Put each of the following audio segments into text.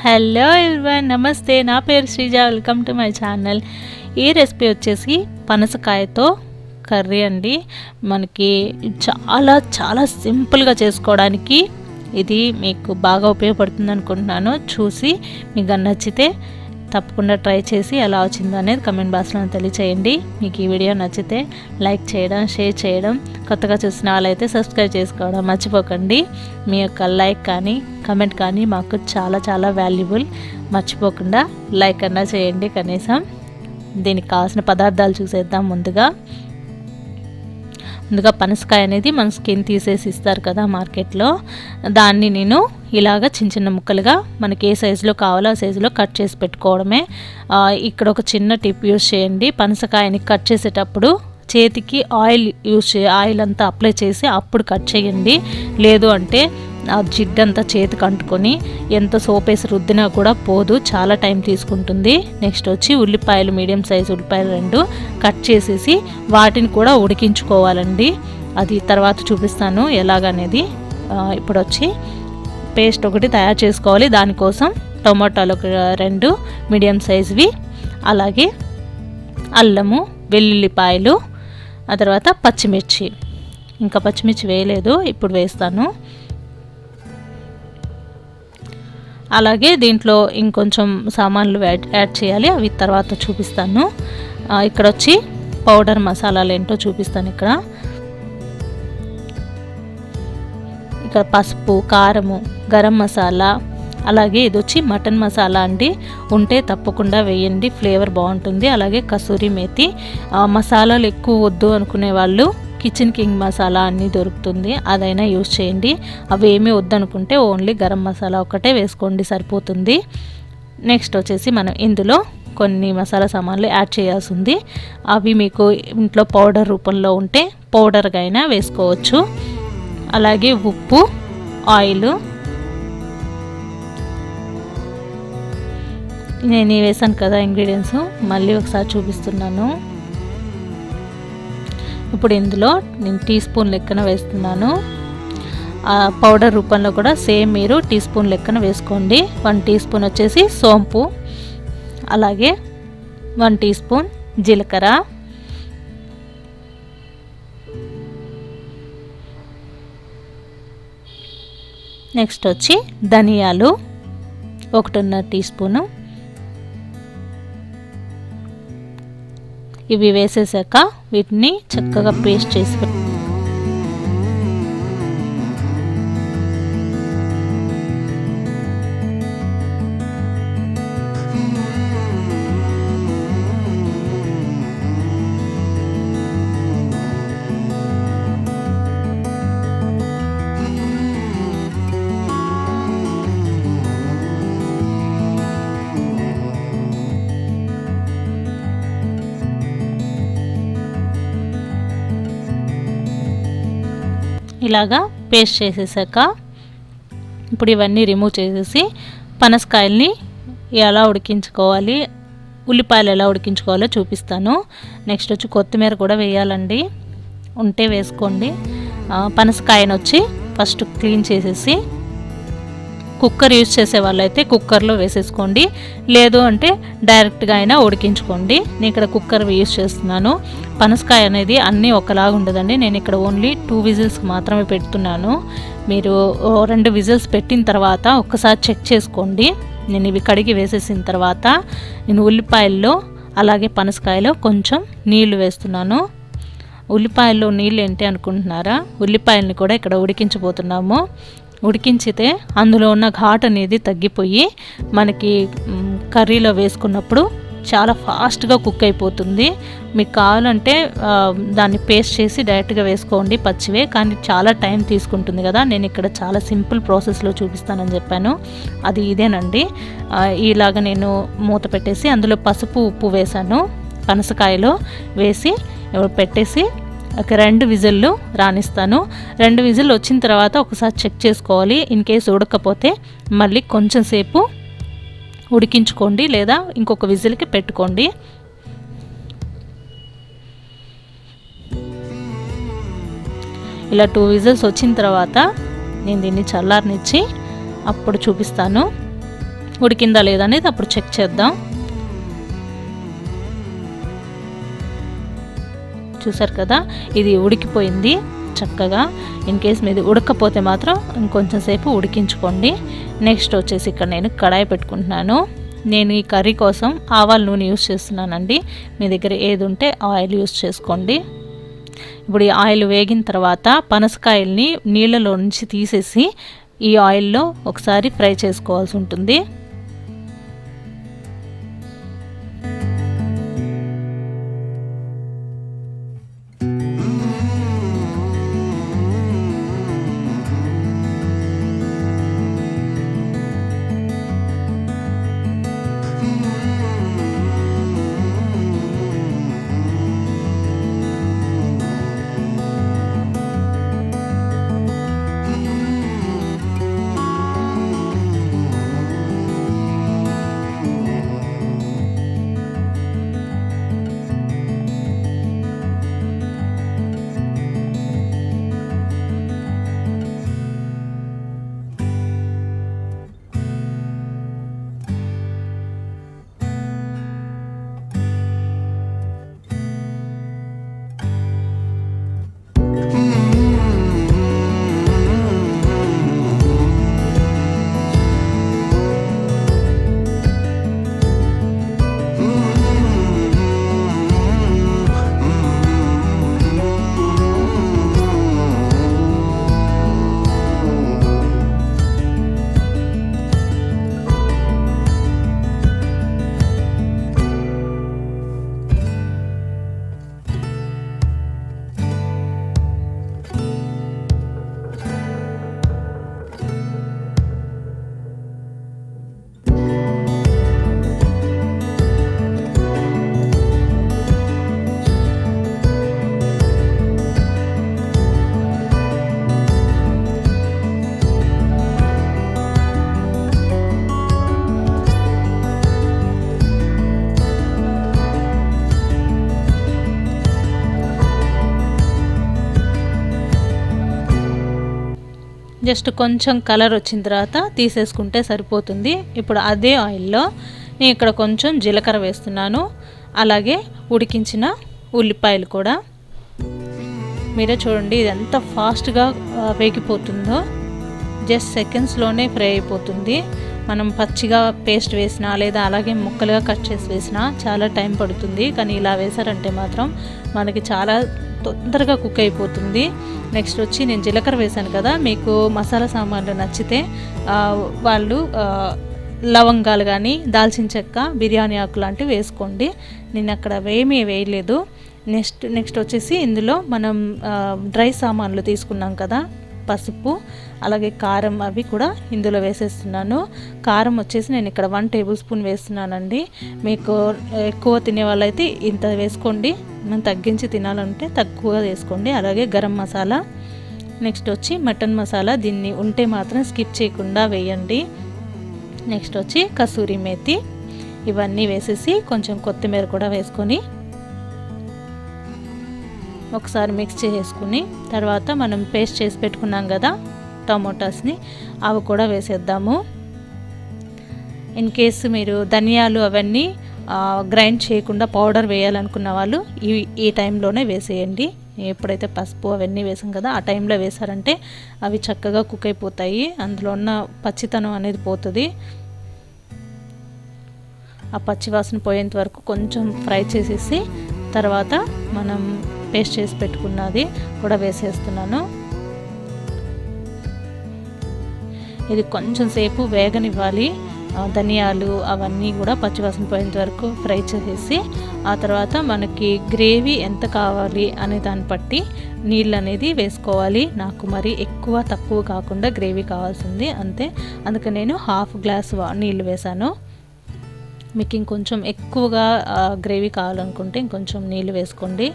Hello everyone, నమస్తే. నా పేరు Sreeja. Welcome to my channel. ఈ రెసిపీ వచ్చేసి పనసకాయతో కర్రీ అండి. మనకి చాలా చాలా సింపుల్గా చేసుకోవడానికి ఇది మీకు బాగా ఉపయోగపడుతుంది అనుకుంటున్నాను. చూసి మీకు నచ్చితే తప్పకుండా ట్రై చేసి ఎలా వచ్చిందో అనేది కమెంట్ బాక్స్లో తెలియచేయండి. మీకు ఈ వీడియో నచ్చితే లైక్ చేయడం, షేర్ చేయడం, కొత్తగా చూసిన వాళ్ళైతే సబ్స్క్రైబ్ చేసుకోవడం మర్చిపోకండి. మీ యొక్క లైక్ కానీ కమెంట్ కానీ మాకు చాలా చాలా వాల్యుబుల్. మర్చిపోకుండా లైక్ అన్నా చేయండి కనీసం. దీనికి కావాల్సిన పదార్థాలు చూసేద్దాం. ముందుగా పనసకాయ అనేది మన స్కిన్ తీసేసి ఇస్తారు కదా మార్కెట్లో. దాన్ని నేను ఇలాగ చిన్న చిన్న ముక్కలుగా మనకి ఏ సైజులో కావాలో ఆ సైజులో కట్ చేసి పెట్టుకోవడమే. ఇక్కడ ఒక చిన్న టిప్ యూస్ చేయండి. పనసకాయని కట్ చేసేటప్పుడు చేతికి ఆయిల్ అంతా అప్లై చేసి అప్పుడు కట్ చేయండి. లేదు అంటే ఆ జిడ్డంతా చేతికి అంటుకొని ఎంత సోప్ వేసి రుద్దినా కూడా పోదు, చాలా టైం తీసుకుంటుంది. నెక్స్ట్ వచ్చి ఉల్లిపాయలు, మీడియం సైజు ఉల్లిపాయలు 2 కట్ చేసేసి వాటిని కూడా ఉడికించుకోవాలండి. అది తర్వాత చూపిస్తాను ఎలాగనేది. ఇప్పుడు వచ్చి పేస్ట్ ఒకటి తయారు చేసుకోవాలి. దానికోసం టొమాటోలు 2 మీడియం సైజువి, అలాగే అల్లము, వెల్లుల్లిపాయలు, ఆ తర్వాత పచ్చిమిర్చి. ఇంకా పచ్చిమిర్చి వేయలేదు, ఇప్పుడు వేస్తాను. అలాగే దీంట్లో ఇంకొంచెం సామాన్లు యాడ్ చేయాలి, అవి తర్వాత చూపిస్తాను. ఇక్కడ వచ్చి పౌడర్ మసాలాలు ఏంటో చూపిస్తాను. ఇక్కడ పసుపు, కారము, గరం మసాలా, అలాగే ఇది వచ్చి మటన్ మసాలా అండి. ఉంటే తప్పకుండా వేయండి, ఫ్లేవర్ బాగుంటుంది. అలాగే కసూరి మేతి. మసాలాలు ఎక్కువ వద్దు అనుకునే వాళ్ళు కిచెన్ కింగ్ మసాలా అన్నీ దొరుకుతుంది, అదైనా యూజ్ చేయండి. అవి ఏమీ వద్దనుకుంటే ఓన్లీ గరం మసాలా ఒకటే వేసుకోండి, సరిపోతుంది. నెక్స్ట్ వచ్చేసి మనం ఇందులో కొన్ని మసాలా సామాన్లు యాడ్ చేయాల్సి ఉంది. అవి మీకు ఇంట్లో పౌడర్ రూపంలో ఉంటే పౌడర్గా అయినా వేసుకోవచ్చు. అలాగే ఉప్పు, ఆయిల్. నేను వేసాను కదా ఇంగ్రీడియంట్స్, మళ్ళీ ఒకసారి చూపిస్తున్నాను. ఇప్పుడు ఇందులో నేను టీ స్పూన్ లెక్కన వేస్తున్నాను. పౌడర్ రూపంలో కూడా సేమ్ మీరు టీ స్పూన్ లెక్కన వేసుకోండి. 1 టీ స్పూన్ వచ్చేసి సోంపు, అలాగే 1 టీ స్పూన్ జీలకర్ర, నెక్స్ట్ వచ్చి ధనియాలు 1.5 టీ స్పూను. ఇవి వేసేసాక వీటిని చక్కగా పేస్ట్ చేసి ఇలాగా పేస్ట్ చేసేసాక ఇప్పుడు ఇవన్నీ రిమూవ్ చేసేసి పనసకాయల్ని ఎలా ఉడికించుకోవాలి, ఉల్లిపాయలు ఎలా ఉడికించుకోవాలో చూపిస్తాను. నెక్స్ట్ వచ్చి కొత్తిమీర కూడా వేయాలండి, ఉంటే వేసుకోండి. పనసకాయను వచ్చి ఫస్ట్ క్లీన్ చేసేసి కుక్కర్ యూజ్ చేసే వాళ్ళైతే కుక్కర్లో వేసేసుకోండి, లేదు అంటే డైరెక్ట్గా అయినా ఉడికించుకోండి. నేను ఇక్కడ కుక్కర్ యూజ్ చేస్తున్నాను. పనసకాయ అనేది అన్నీ ఒకలాగా ఉండదండి. నేను ఇక్కడ ఓన్లీ 2 విజిల్స్ మాత్రమే పెడుతున్నాను. మీరు 2 విజిల్స్ పెట్టిన తర్వాత ఒక్కసారి చెక్ చేసుకోండి. నేను ఇవి కడిగి వేసేసిన తర్వాత నేను ఉల్లిపాయల్లో అలాగే పనసకాయలో కొంచెం నీళ్లు వేస్తున్నాను. ఉల్లిపాయల్లో నీళ్ళు ఏంటి అనుకుంటున్నారా? ఉల్లిపాయల్ని కూడా ఇక్కడ ఉడికించబోతున్నాము. ఉడికించితే అందులో ఉన్న ఘాటు అనేది తగ్గిపోయి మనకి కర్రీలో వేసుకున్నప్పుడు చాలా ఫాస్ట్గా కుక్ అయిపోతుంది. మీకు కావాలంటే దాన్ని పేస్ట్ చేసి డైరెక్ట్గా వేసుకోండి పచ్చివే, కానీ చాలా టైం తీసుకుంటుంది కదా. నేను ఇక్కడ చాలా సింపుల్ ప్రాసెస్లో చూపిస్తానని చెప్పాను, అది ఇదేనండి. ఇలాగ నేను మూత పెట్టేసి అందులో పసుపు, ఉప్పు వేసాను. పనసకాయలో వేసి పెట్టేసి ఒక 2 విజిల్లు రానిస్తాను. 2 విజిల్లు వచ్చిన తర్వాత ఒకసారి చెక్ చేసుకోవాలి. ఇన్ కేసు ఉడకపోతే మళ్ళీ కొంచెం సేపు ఉడికించుకోండి, లేదా ఇంకొక విజిల్కి పెట్టుకోండి. ఇలా 2 విజిల్స్ వచ్చిన తర్వాత నేను దీన్ని చల్లారనిచ్చి అప్పుడు చూపిస్తాను. ఉడికిందా లేదా అనేది అప్పుడు చెక్ చేద్దాం. చూసారు కదా, ఇది ఉడికిపోయింది చక్కగా. ఇన్ కేస్ మీది ఉడకపోతే మాత్రం ఇంకొంచెం సేపు ఉడికించుకోండి. నెక్స్ట్ వచ్చేసి ఇక్కడ నేను కడాయి పెట్టుకుంటున్నాను. నేను ఈ కర్రీ కోసం ఆవాల నూనె యూస్ చేస్తున్నానండి. మీ దగ్గర ఏది ఉంటే ఆయిల్ యూస్ చేసుకోండి. ఇప్పుడు ఈ ఆయిల్ వేగిన తర్వాత పనసకాయల్ని నీళ్ళలో నుంచి తీసేసి ఈ ఆయిల్లో ఒకసారి ఫ్రై చేసుకోవాల్సి ఉంటుంది. జస్ట్ కొంచెం కలర్ వచ్చిన తర్వాత తీసేసుకుంటే సరిపోతుంది. ఇప్పుడు అదే ఆయిల్లో నేను ఇక్కడ కొంచెం జీలకర్ర వేస్తున్నాను, అలాగే ఉడికించిన ఉల్లిపాయలు కూడా. మీరే చూడండి ఇది ఎంత ఫాస్ట్గా వేగిపోతుందో, జస్ట్ సెకండ్స్లోనే ఫ్రై అయిపోతుంది. మనం పచ్చిగా పేస్ట్ వేసినా లేదా అలాగే ముక్కలుగా కట్ చేసి వేసినా చాలా టైం పడుతుంది, కానీ ఇలా వేసారంటే మాత్రం మనకి చాలా తొందరగా కుక్ అయిపోతుంది. నెక్స్ట్ వచ్చి నేను జీలకర్ర వేసాను కదా, మీకు మసాలా సామాన్లు నచ్చితే వాళ్ళు లవంగాలు కానీ దాల్చిన చెక్క బిర్యానీ ఆకు లాంటివి వేసుకోండి. నేను అక్కడ ఏమీ వేయలేదు. నెక్స్ట్ వచ్చేసి ఇందులో మనం డ్రై సామాన్లు తీసుకున్నాం కదా, పసుపు అలాగే కారం అవి కూడా ఇందులో వేసేస్తున్నాను. కారం వచ్చేసి నేను ఇక్కడ 1 టేబుల్ స్పూన్ వేస్తున్నానండి. మీకు ఎక్కువ తినే వాళ్ళైతే ఇంత వేసుకోండి, మనం తగ్గించి తినాలంటే తక్కువగా వేసుకోండి. అలాగే గరం మసాలా, నెక్స్ట్ వచ్చి మటన్ మసాలా, దీన్ని ఉంటే మాత్రం స్కిప్ చేయకుండా వేయండి. నెక్స్ట్ వచ్చి కసూరి మేతి, ఇవన్నీ వేసేసి కొంచెం కొత్తిమీర కూడా వేసుకొని ఒకసారి మిక్స్ చేసుకుని తర్వాత మనం పేస్ట్ చేసి పెట్టుకున్నాం కదా టమోటాస్ని, అవి కూడా వేసేద్దాము. ఇన్ కేసు మీరు ధనియాలు అవన్నీ గ్రైండ్ చేయకుండా పౌడర్ వేయాలనుకున్న వాళ్ళు ఈ టైంలోనే వేసేయండి. ఎప్పుడైతే పసుపు అవన్నీ వేసాం కదా ఆ టైంలో వేసారంటే అవి చక్కగా కుక్ అయిపోతాయి, అందులో ఉన్న పచ్చితనం అనేది పోతుంది. ఆ పచ్చివాసన పోయేంత వరకు కొంచెం ఫ్రై చేసేసి తర్వాత మనం పేస్ట్ చేసి పెట్టుకున్నది కూడా వేసేస్తున్నాను. ఇది కొంచెం సేపు వేగనివ్వాలి. ధనియాలు అవన్నీ కూడా పచ్చివాసన పోయేంత వరకు ఫ్రై చేసేసి ఆ తర్వాత మనకి గ్రేవీ ఎంత కావాలి అనే దాన్ని బట్టి నీళ్ళు అనేది వేసుకోవాలి. నాకు మరి ఎక్కువ తక్కువ కాకుండా గ్రేవీ కావాల్సింది అంతే, అందుకని నేను 1/2 గ్లాస్ నీళ్ళు వేసాను. మీకు ఇంకొంచెం ఎక్కువగా గ్రేవీ కావాలనుకుంటే ఇంకొంచెం నీళ్ళు వేసుకోండి.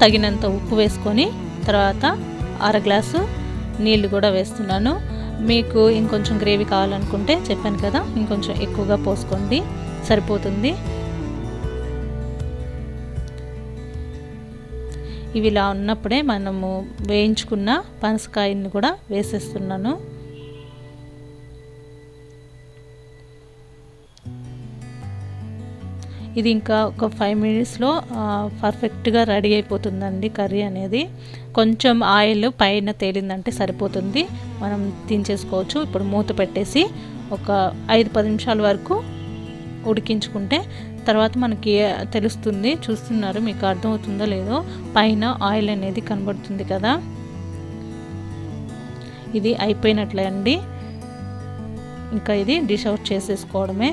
తగినంత ఉప్పు వేసుకొని తర్వాత అర గ్లాసు నీళ్ళు కూడా వేస్తున్నాను. మీకు ఇంకొంచెం గ్రేవీ కావాలనుకుంటే చెప్పాను కదా, ఇంకొంచెం ఎక్కువగా పోసుకోండి, సరిపోతుంది. ఇవి ఇలా ఉన్నప్పుడే మనము వేయించుకున్న పనసకాయని కూడా వేసేస్తున్నాను. ఇది ఇంకా ఒక 5 మినిట్స్లో పర్ఫెక్ట్గా రెడీ అయిపోతుందండి కర్రీ అనేది. కొంచెం ఆయిల్ పైన తేలిందంటే సరిపోతుంది, మనం దించేసుకోవచ్చు. ఇప్పుడు మూత పెట్టేసి ఒక 5-10 నిమిషాల వరకు ఉడికించుకుంటే తర్వాత మనకి తెలుస్తుంది. చూస్తున్నారు, మీకు అర్థమవుతుందో లేదో, పైన ఆయిల్ అనేది కనబడుతుంది కదా. ఇది అయిపోయినట్లే అండి, ఇంకా ఇది డిష్ అవుట్ చేసేసుకోవడమే.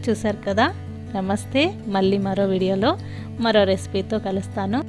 చూసారు కదా. నమస్తే, మళ్ళీ మరో వీడియోలో మరో రెసిపీతో కలుస్తాను.